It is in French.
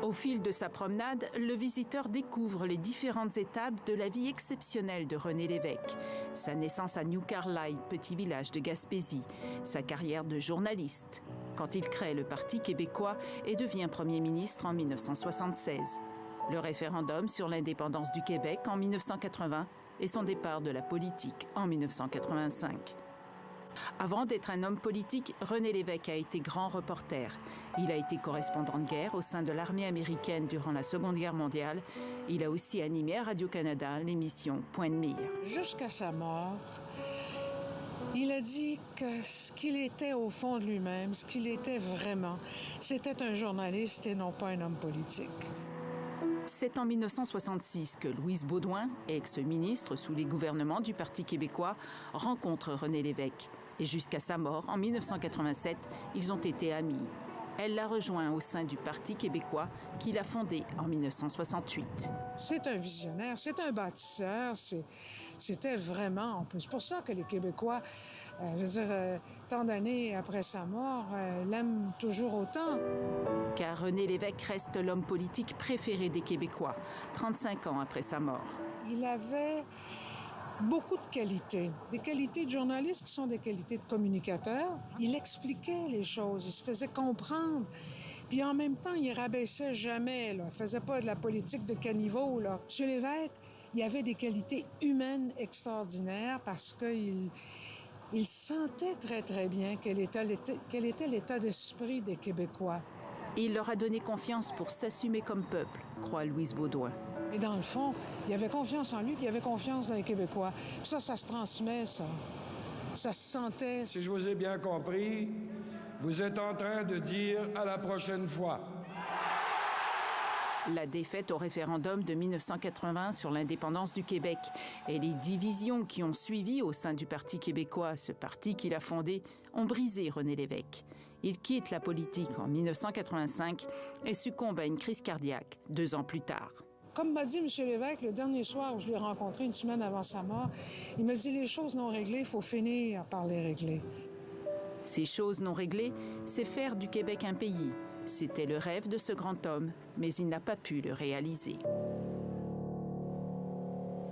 Au fil de sa promenade, le visiteur découvre les différentes étapes de la vie exceptionnelle de René Lévesque. Sa naissance à New Carlisle, petit village de Gaspésie, sa carrière de journaliste, quand il crée le Parti québécois et devient Premier ministre en 1976, le référendum sur l'indépendance du Québec en 1980 et son départ de la politique en 1985. Avant d'être un homme politique, René Lévesque a été grand reporter. Il a été correspondant de guerre au sein de l'armée américaine durant la Seconde Guerre mondiale. Il a aussi animé à Radio-Canada l'émission Point de mire. Jusqu'à sa mort, il a dit que ce qu'il était au fond de lui-même, ce qu'il était vraiment, c'était un journaliste et non pas un homme politique. C'est en 1966 que Louise Baudouin, ex-ministre sous les gouvernements du Parti québécois, rencontre René Lévesque. Et jusqu'à sa mort, en 1987, ils ont été amis. Elle l'a rejoint au sein du Parti québécois qu'il a fondé en 1968. C'est un visionnaire, c'est un bâtisseur, c'était vraiment... C'est pour ça que les Québécois, tant d'années après sa mort, l'aiment toujours autant. Car René Lévesque reste l'homme politique préféré des Québécois, 35 ans après sa mort. Il avait beaucoup de qualités. Des qualités de journaliste qui sont des qualités de communicateur. Il expliquait les choses, il se faisait comprendre. Puis en même temps, il rabaissait jamais. Là. Il faisait pas de la politique de caniveau. Là. M. Lévesque, il avait des qualités humaines extraordinaires parce qu'il sentait très, très bien quel était l'état d'esprit des Québécois. Il leur a donné confiance pour s'assumer comme peuple, croit Louise Baudouin. Et dans le fond, il avait confiance en lui, puis il avait confiance dans les Québécois. Puis ça se transmet, ça. Ça se sentait. Si je vous ai bien compris, vous êtes en train de dire à la prochaine fois. La défaite au référendum de 1980 sur l'indépendance du Québec et les divisions qui ont suivi au sein du Parti québécois, ce parti qu'il a fondé, ont brisé René Lévesque. Il quitte la politique en 1985 et succombe à une crise cardiaque 2 ans plus tard. Comme m'a dit M. Lévesque le dernier soir où je l'ai rencontré une semaine avant sa mort, il m'a dit les choses non réglées, il faut finir par les régler. Ces choses non réglées, c'est faire du Québec un pays. C'était le rêve de ce grand homme, mais il n'a pas pu le réaliser.